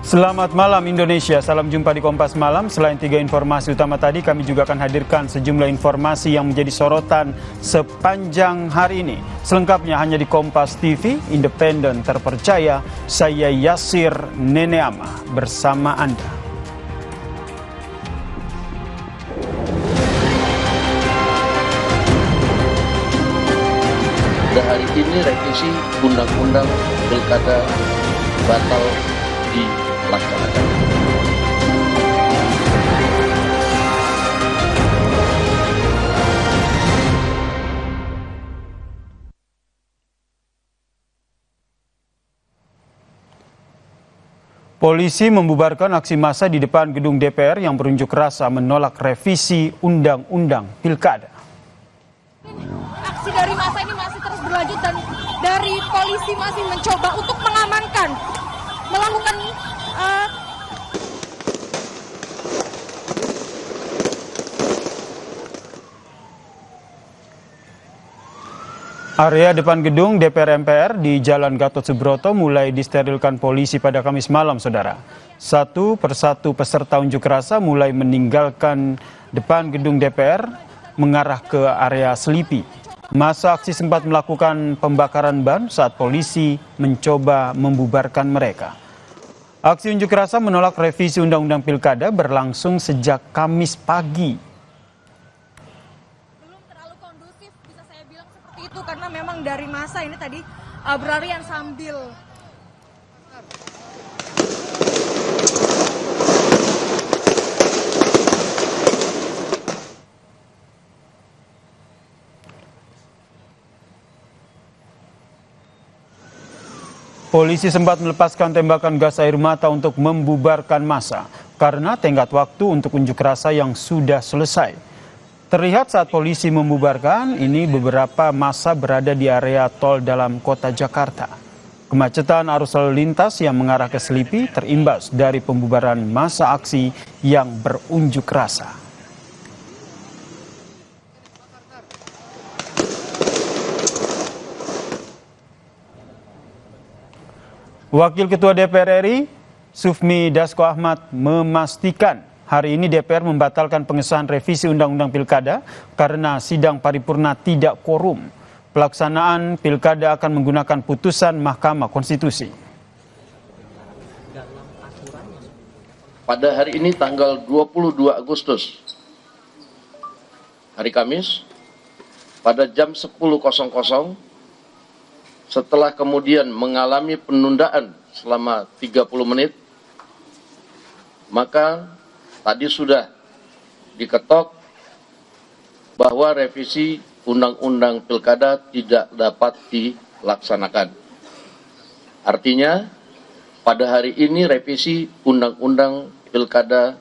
Selamat malam Indonesia, salam jumpa di Kompas Malam. Selain 3 informasi utama tadi, kami juga akan hadirkan sejumlah informasi yang menjadi sorotan sepanjang hari ini. Selengkapnya hanya di Kompas TV, independen, terpercaya. Saya Yasir Neneama bersama Anda. Pada hari ini revisi Undang-Undang Pilkada batal dilaksanakan. Polisi membubarkan aksi massa di depan gedung DPR yang berunjuk rasa menolak revisi Undang-Undang Pilkada. Aksi dari massa ini masih terus berlanjut dan dari polisi masih mencoba untuk mengamankan, melakukan Area depan gedung DPR MPR di Jalan Gatot Subroto mulai disterilkan polisi pada Kamis malam, saudara. Satu persatu peserta unjuk rasa mulai meninggalkan depan gedung DPR mengarah ke area Selipi. Masa aksi sempat melakukan pembakaran ban saat polisi mencoba membubarkan mereka. Aksi unjuk rasa menolak revisi Undang-Undang Pilkada berlangsung sejak Kamis pagi. itu karena memang dari massa ini tadi berlarian sambil Polisi sempat melepaskan tembakan gas air mata untuk membubarkan massa karena tenggat waktu untuk unjuk rasa yang sudah selesai. Terlihat saat polisi membubarkan, ini beberapa massa berada di area tol dalam kota Jakarta. Kemacetan arus lalu lintas yang mengarah ke Selipi terimbas dari pembubaran massa aksi yang berunjuk rasa. Wakil Ketua DPR RI, Sufmi Dasko Ahmad, memastikan hari ini DPR membatalkan pengesahan revisi Undang-Undang Pilkada karena sidang paripurna tidak quorum. Pelaksanaan Pilkada akan menggunakan putusan Mahkamah Konstitusi. Pada hari ini tanggal 22 Agustus, hari Kamis, pada jam 10.00, setelah kemudian mengalami penundaan selama 30 menit, maka tadi sudah diketok bahwa revisi Undang-Undang Pilkada tidak dapat dilaksanakan. Artinya, pada hari ini revisi Undang-Undang Pilkada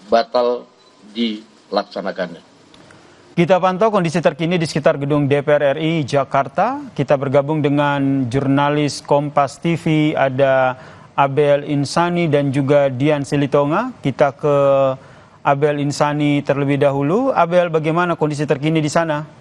batal dilaksanakannya. Kita pantau kondisi terkini di sekitar gedung DPR RI Jakarta. Kita bergabung dengan jurnalis Kompas TV, ada Abel Insani dan juga Dian Silitonga. Kita ke Abel Insani terlebih dahulu. Abel, bagaimana kondisi terkini di sana?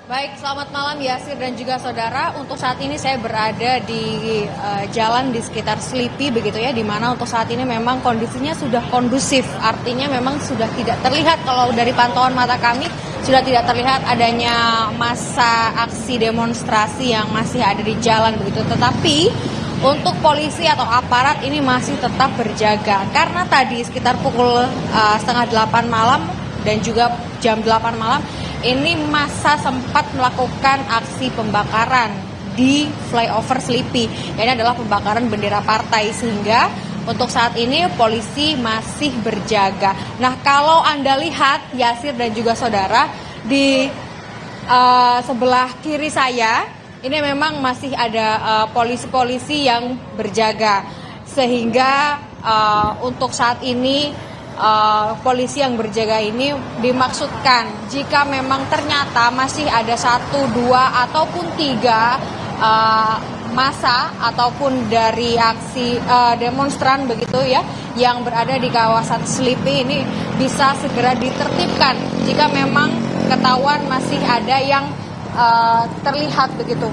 Baik, selamat malam Yasir dan juga saudara. Untuk saat ini saya berada di jalan di sekitar Selipi begitu ya, di mana untuk saat ini memang kondisinya sudah kondusif. Artinya memang sudah tidak terlihat, kalau dari pantauan mata kami sudah tidak terlihat adanya massa aksi demonstrasi yang masih ada di jalan begitu. Tetapi untuk polisi atau aparat ini masih tetap berjaga karena tadi sekitar pukul 7:30 malam dan juga jam 8 malam ini massa sempat melakukan aksi pembakaran di flyover Selipi. Ini adalah pembakaran bendera partai, sehingga untuk saat ini polisi masih berjaga. Nah, kalau Anda lihat Yasir dan juga saudara di sebelah kiri saya, ini memang masih ada polisi-polisi yang berjaga. Sehingga untuk saat ini polisi yang berjaga ini dimaksudkan jika memang ternyata masih ada 1, 2 ataupun 3 massa ataupun dari aksi demonstran begitu ya yang berada di kawasan Selipi ini bisa segera ditertibkan jika memang ketahuan masih ada yang terlihat begitu.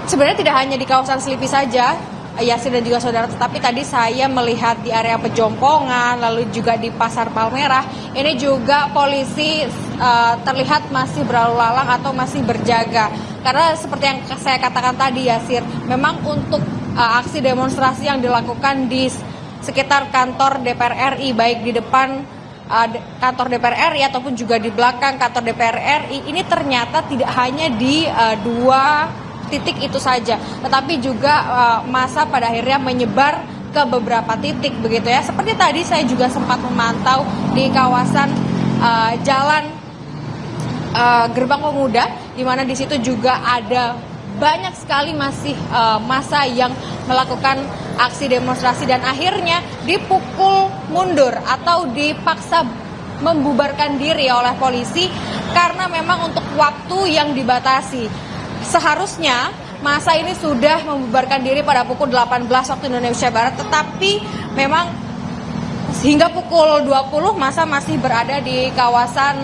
sebenarnya tidak hanya di kawasan Selipi saja, Yasir dan juga saudara, tetapi tadi saya melihat di area Pejompongan, lalu juga di Pasar Palmerah, ini juga polisi terlihat masih berlalu lalang atau masih berjaga. Karena seperti yang saya katakan tadi, Yasir, memang untuk aksi demonstrasi yang dilakukan di sekitar kantor DPR RI, baik di depan kantor DPR RI ataupun juga di belakang kantor DPR RI, ini ternyata tidak hanya di dua titik itu saja, tetapi juga massa pada akhirnya menyebar ke beberapa titik begitu ya. Seperti tadi saya juga sempat memantau di kawasan jalan Gerbang Pemuda, di mana di situ juga ada banyak sekali masih massa yang melakukan aksi demonstrasi dan akhirnya dipukul mundur atau dipaksa membubarkan diri oleh polisi karena memang untuk waktu yang dibatasi. Seharusnya massa ini sudah membubarkan diri pada pukul 18 waktu Indonesia Barat, tetapi memang hingga pukul 20 massa masih berada di kawasan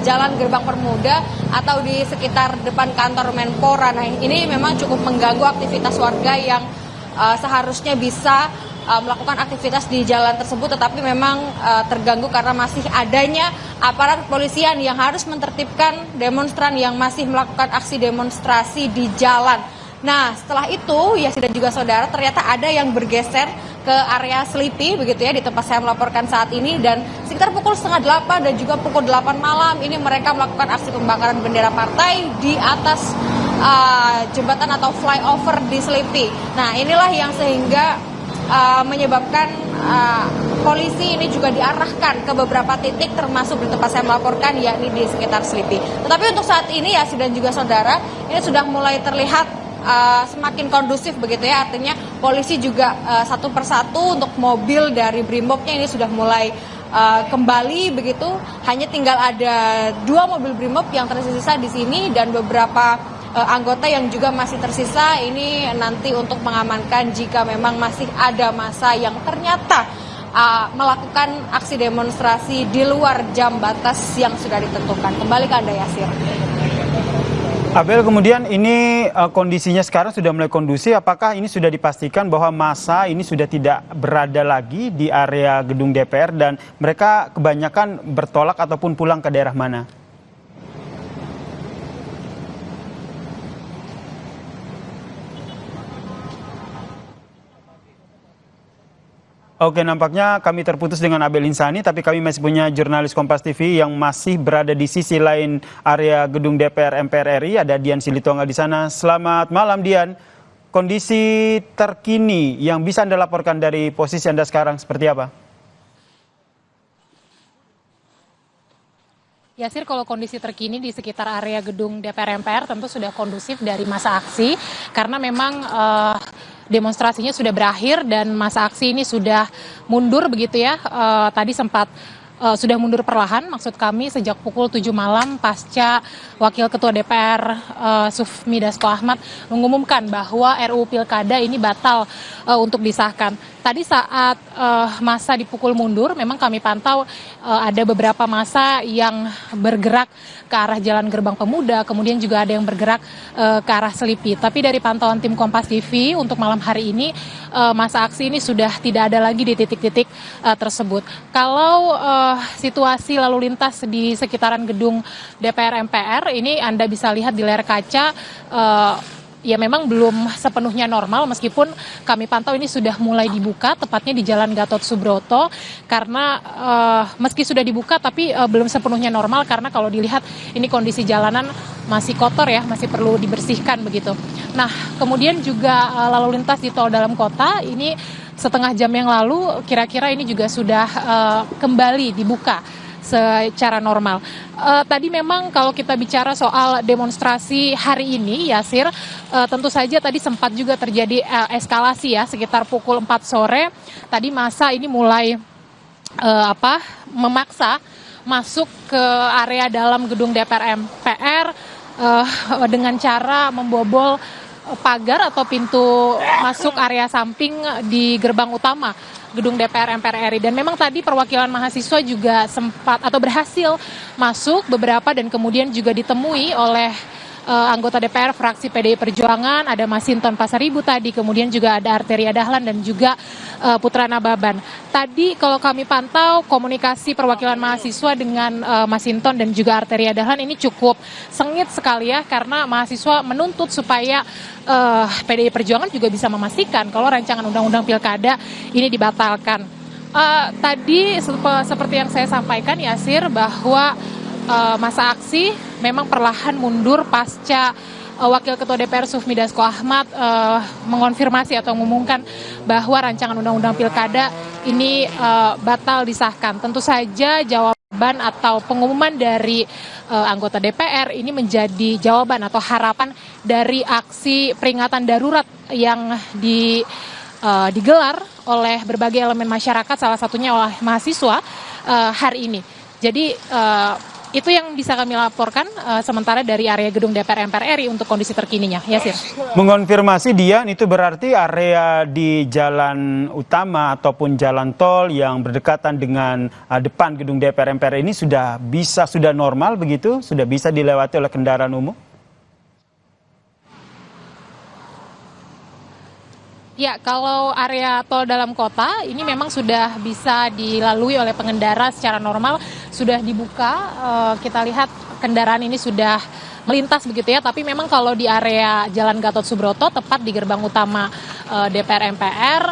Jalan Gerbang Pemuda atau di sekitar depan kantor Menpora. Nah, ini memang cukup mengganggu aktivitas warga yang seharusnya bisa melakukan aktivitas di jalan tersebut, tetapi memang terganggu karena masih adanya aparat kepolisian yang harus menertibkan demonstran yang masih melakukan aksi demonstrasi di jalan. Nah, setelah itu, Yasir dan juga saudara, ternyata ada yang bergeser ke area Selipi, begitu ya, di tempat saya melaporkan saat ini, dan sekitar pukul 7:30 dan juga pukul 8 malam ini mereka melakukan aksi pembakaran bendera partai di atas jembatan atau flyover di Selipi. Nah, inilah yang sehingga menyebabkan polisi ini juga diarahkan ke beberapa titik termasuk di tempat saya melaporkan, yakni di sekitar Selipi. Tetapi untuk saat ini Yasir dan juga saudara, ini sudah mulai terlihat semakin kondusif begitu ya, artinya polisi juga satu persatu untuk mobil dari Brimobnya ini sudah mulai kembali begitu. Hanya tinggal ada 2 mobil Brimob yang tersisa di sini dan beberapa anggota yang juga masih tersisa ini nanti untuk mengamankan jika memang masih ada massa yang ternyata melakukan aksi demonstrasi di luar jam batas yang sudah ditentukan. Kembali ke Anda, Yasir. Abel, kemudian ini kondisinya sekarang sudah mulai kondusif. Apakah ini sudah dipastikan bahwa massa ini sudah tidak berada lagi di area gedung DPR dan mereka kebanyakan bertolak ataupun pulang ke daerah mana? Oke, nampaknya kami terputus dengan Abel Insani, tapi kami masih punya jurnalis Kompas TV yang masih berada di sisi lain area gedung DPR MPR RI. Ada Dian Silitonga di sana. Selamat malam, Dian. Kondisi terkini yang bisa Anda laporkan dari posisi Anda sekarang seperti apa? Yasir, kalau kondisi terkini di sekitar area gedung DPR MPR tentu sudah kondusif dari masa aksi, karena memang demonstrasinya sudah berakhir dan masa aksi ini sudah mundur begitu ya. Tadi sempat sudah mundur perlahan, maksud kami sejak pukul 7 malam pasca Wakil Ketua DPR Sufmi Dasko Ahmad mengumumkan bahwa RUU Pilkada ini batal untuk disahkan. Tadi saat massa dipukul mundur, memang kami pantau ada beberapa massa yang bergerak ke arah Jalan Gerbang Pemuda, kemudian juga ada yang bergerak ke arah Selipi. Tapi dari pantauan tim Kompas TV untuk malam hari ini, massa aksi ini sudah tidak ada lagi di titik-titik tersebut. Kalau situasi lalu lintas di sekitaran gedung DPR MPR, ini Anda bisa lihat di layar kaca, ya memang belum sepenuhnya normal, meskipun kami pantau ini sudah mulai dibuka, tepatnya di Jalan Gatot Subroto, karena meski sudah dibuka tapi belum sepenuhnya normal, karena kalau dilihat ini kondisi jalanan masih kotor ya, masih perlu dibersihkan begitu. Nah, kemudian juga lalu lintas di tol dalam kota ini setengah jam yang lalu kira-kira ini juga sudah kembali dibuka secara normal. Tadi memang kalau kita bicara soal demonstrasi hari ini, Yasir, tentu saja tadi sempat juga terjadi eskalasi ya, sekitar pukul 4 sore. Tadi massa ini mulai memaksa masuk ke area dalam gedung DPR MPR dengan cara membobol pagar atau pintu masuk area samping di gerbang utama gedung DPR MPR RI. Dan memang tadi perwakilan mahasiswa juga sempat atau berhasil masuk beberapa dan kemudian juga ditemui oleh anggota DPR fraksi PDI Perjuangan, ada Masinton Pasaribu tadi, kemudian juga ada Arteria Dahlan dan juga Putra Nababan. Tadi kalau kami pantau komunikasi perwakilan mahasiswa dengan Masinton dan juga Arteria Dahlan ini cukup sengit sekali ya, karena mahasiswa menuntut supaya PDI Perjuangan juga bisa memastikan kalau rancangan undang-undang pilkada ini dibatalkan. Tadi seperti yang saya sampaikan Yasir, bahwa masa aksi memang perlahan mundur pasca Wakil Ketua DPR Sufmi Dasko Ahmad mengonfirmasi atau mengumumkan bahwa rancangan undang-undang pilkada ini batal disahkan. Tentu saja jawaban atau pengumuman dari anggota DPR ini menjadi jawaban atau harapan dari aksi peringatan darurat yang digelar oleh berbagai elemen masyarakat, salah satunya oleh mahasiswa hari ini. Jadi itu yang bisa kami laporkan sementara dari area gedung DPR MPR RI untuk kondisi terkininya. Yasir. Mengonfirmasi Dian, itu berarti area di jalan utama ataupun jalan tol yang berdekatan dengan depan gedung DPR MPR ini sudah normal begitu? Sudah bisa dilewati oleh kendaraan umum? Ya, kalau area tol dalam kota ini memang sudah bisa dilalui oleh pengendara secara normal, sudah dibuka. Kita lihat kendaraan ini sudah melintas begitu ya, tapi memang kalau di area Jalan Gatot Subroto, tepat di gerbang utama DPR MPR,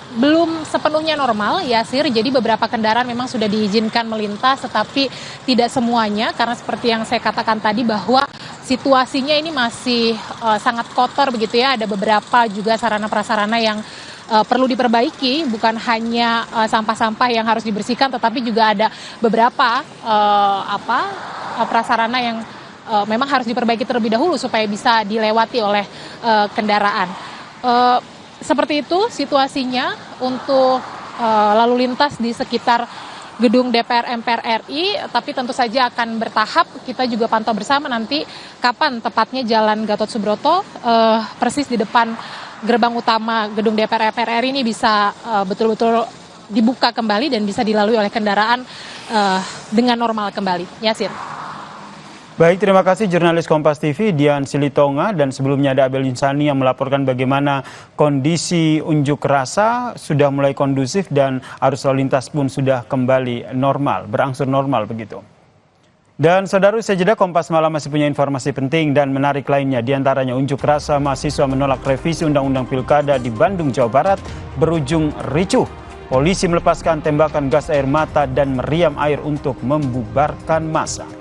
belum sepenuhnya normal Yasir, jadi beberapa kendaraan memang sudah diizinkan melintas, tetapi tidak semuanya, karena seperti yang saya katakan tadi bahwa situasinya ini masih sangat kotor begitu ya, ada beberapa juga sarana-prasarana yang perlu diperbaiki, bukan hanya sampah-sampah yang harus dibersihkan, tetapi juga ada beberapa prasarana yang memang harus diperbaiki terlebih dahulu supaya bisa dilewati oleh kendaraan. Seperti itu situasinya untuk lalu lintas di sekitar gedung DPR MPR RI, tapi tentu saja akan bertahap. Kita juga pantau bersama nanti kapan tepatnya Jalan Gatot Subroto persis di depan gerbang utama gedung DPR MPR RI ini bisa betul-betul dibuka kembali dan bisa dilalui oleh kendaraan dengan normal kembali. Yasir. Baik, terima kasih jurnalis Kompas TV Dian Silitonga, dan sebelumnya ada Abel Insani yang melaporkan bagaimana kondisi unjuk rasa sudah mulai kondusif dan arus lalu lintas pun sudah kembali normal, berangsur normal begitu. Dan saudara, usai jeda Kompas Malam masih punya informasi penting dan menarik lainnya, diantaranya unjuk rasa mahasiswa menolak revisi Undang-Undang Pilkada di Bandung, Jawa Barat berujung ricuh. Polisi melepaskan tembakan gas air mata dan meriam air untuk membubarkan massa.